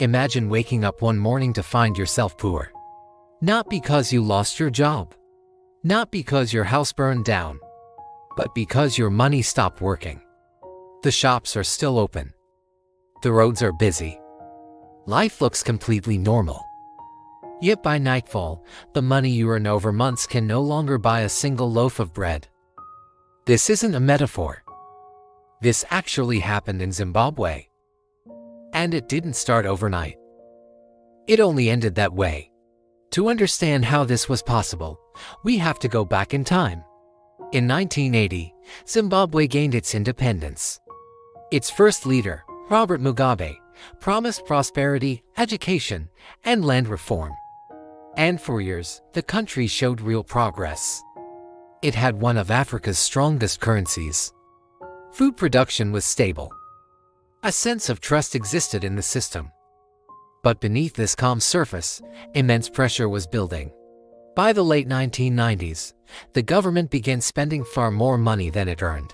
Imagine waking up one morning to find yourself poor. Not because you lost your job. Not because your house burned down. But because your money stopped working. The shops are still open. The roads are busy. Life looks completely normal. Yet by nightfall, the money you earn over months can no longer buy a single loaf of bread. This isn't a metaphor. This actually happened in Zimbabwe. And it didn't start overnight. It only ended that way. To understand how this was possible, we have to go back in time. In 1980, Zimbabwe gained its independence. Its first leader, Robert Mugabe, promised prosperity, education, and land reform. And for years, the country showed real progress. It had one of Africa's strongest currencies. Food production was stable. A sense of trust existed in the system. But beneath this calm surface, immense pressure was building. By the late 1990s, the government began spending far more money than it earned.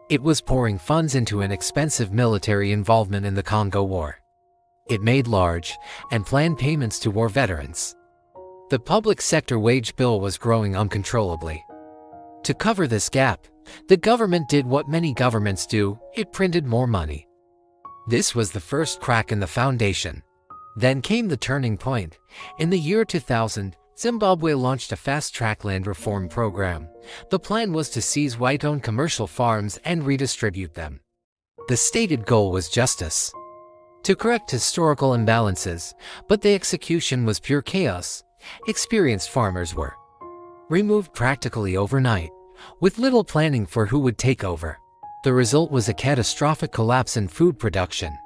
It was pouring funds into an expensive military involvement in the Congo War. It made large and planned payments to war veterans. The public sector wage bill was growing uncontrollably. To cover this gap, the government did what many governments do: it printed more money. This was the first crack in the foundation. Then came the turning point. In the year 2000, Zimbabwe launched a fast-track land reform program. The plan was to seize white-owned commercial farms and redistribute them. The stated goal was justice, to correct historical imbalances, but the execution was pure chaos. Experienced farmers were removed practically overnight, with little planning for who would take over. The result was a catastrophic collapse in food production.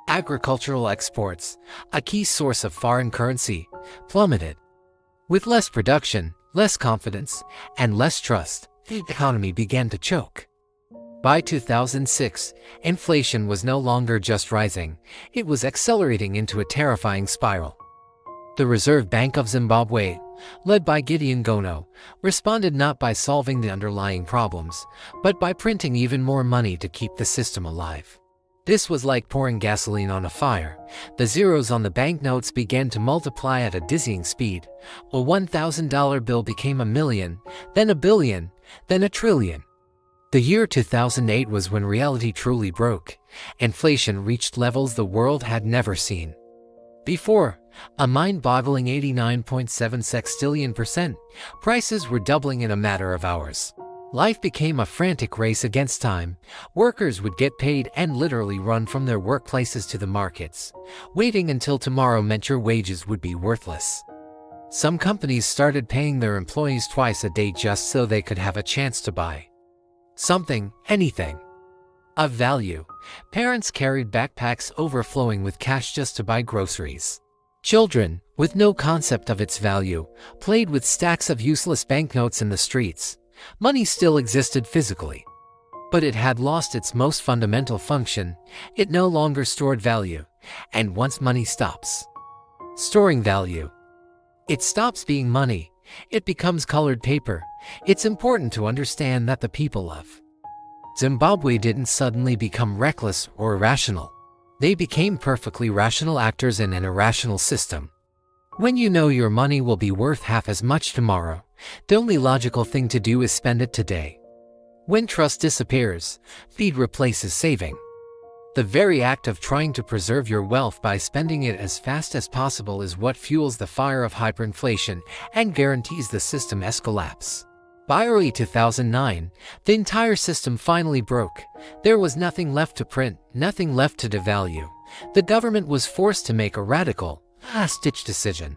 Agricultural exports, a key source of foreign currency, plummeted. With less production, less confidence, and less trust, the economy began to choke. By 2006, inflation was no longer just rising, it was accelerating into a terrifying spiral. The Reserve Bank of Zimbabwe, led by Gideon Gono, responded not by solving the underlying problems, but by printing even more money to keep the system alive. This was like pouring gasoline on a fire. The zeros on the banknotes began to multiply at a dizzying speed. A $1,000 bill became a million, then a billion, then a trillion. The year 2008 was when reality truly broke. Inflation reached levels the world had never seen before. A mind-boggling 89.7 sextillion%. Prices were doubling in a matter of hours. Life became a frantic race against time. Workers would get paid and literally run from their workplaces to the markets. Waiting until tomorrow meant your wages would be worthless. Some companies started paying their employees twice a day just so they could have a chance to buy something, anything, of value. Parents carried backpacks overflowing with cash just to buy groceries. Children, with no concept of its value, played with stacks of useless banknotes in the streets. Money still existed physically, but it had lost its most fundamental function. It no longer stored value, and once money stops storing value, it stops being money. It becomes colored paper. It's important to understand that the people of Zimbabwe didn't suddenly become reckless or irrational. They became perfectly rational actors in an irrational system. When you know your money will be worth half as much tomorrow, the only logical thing to do is spend it today. When trust disappears, feed replaces saving. The very act of trying to preserve your wealth by spending it as fast as possible is what fuels the fire of hyperinflation and guarantees the system's collapse. By early 2009, the entire system finally broke. There was nothing left to print, nothing left to devalue. The government was forced to make a radical, last-ditch decision.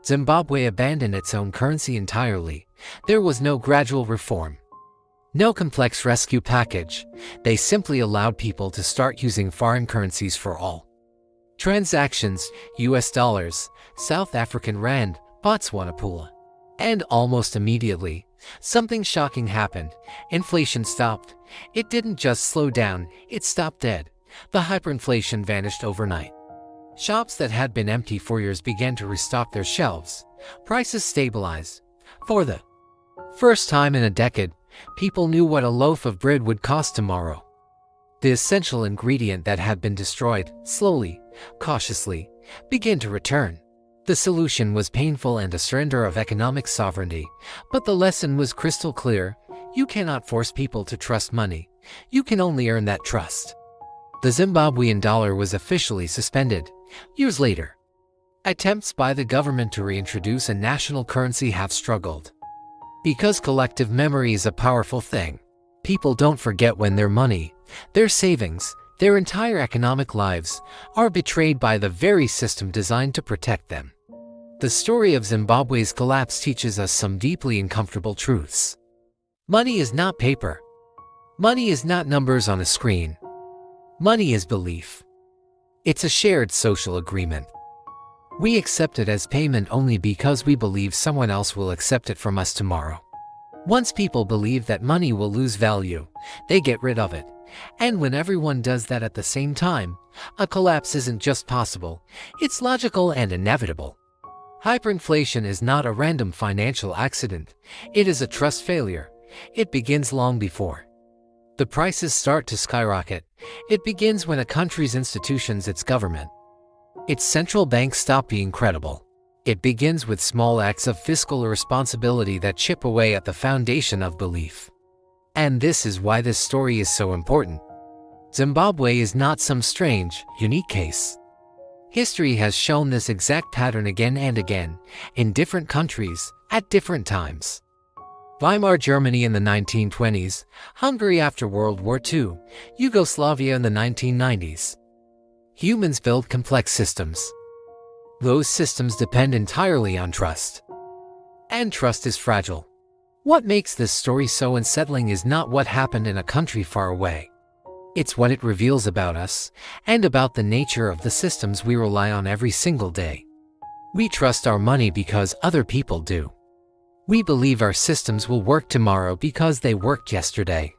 Zimbabwe abandoned its own currency entirely. There was no gradual reform, no complex rescue package. They simply allowed people to start using foreign currencies for all transactions: US dollars, South African rand, Botswana pula. And almost immediately, something shocking happened. Inflation stopped. It didn't just slow down, it stopped dead. The hyperinflation vanished overnight. Shops that had been empty for years began to restock their shelves. Prices stabilized. For the first time in a decade, people knew what a loaf of bread would cost tomorrow. The essential ingredient that had been destroyed, slowly, cautiously, begin to return. The solution was painful and a surrender of economic sovereignty, but the lesson was crystal clear. You cannot force people to trust money. You can only earn that trust. The Zimbabwean dollar was officially suspended. Years later, attempts by the government to reintroduce a national currency have struggled. Because collective memory is a powerful thing. People don't forget when their money, their savings, their entire economic lives are betrayed by the very system designed to protect them. The story of Zimbabwe's collapse teaches us some deeply uncomfortable truths. Money is not paper. Money is not numbers on a screen. Money is belief. It's a shared social agreement. We accept it as payment only because we believe someone else will accept it from us tomorrow. Once people believe that money will lose value, they get rid of it. And when everyone does that at the same time, a collapse isn't just possible, it's logical and inevitable. Hyperinflation is not a random financial accident. It is a trust failure. It begins long before the prices start to skyrocket. It begins when a country's institutions, its government, its central bank stop being credible. It begins with small acts of fiscal irresponsibility that chip away at the foundation of belief. And this is why this story is so important. Zimbabwe is not some strange, unique case. History has shown this exact pattern again and again, in different countries, at different times. Weimar Germany in the 1920s, Hungary after World War II, Yugoslavia in the 1990s. Humans build complex systems. Those systems depend entirely on trust. And trust is fragile. What makes this story so unsettling is not what happened in a country far away. It's what it reveals about us, and about the nature of the systems we rely on every single day. We trust our money because other people do. We believe our systems will work tomorrow because they worked yesterday.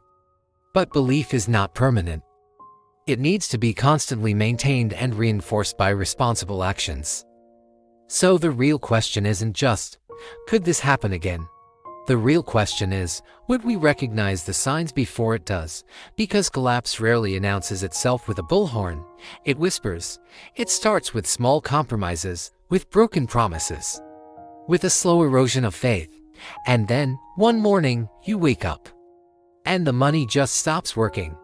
But belief is not permanent. It needs to be constantly maintained and reinforced by responsible actions. So the real question isn't just, could this happen again? The real question is, would we recognize the signs before it does? Because collapse rarely announces itself with a bullhorn. It whispers. It starts with small compromises, with broken promises, with a slow erosion of faith. And then, one morning, you wake up. And the money just stops working.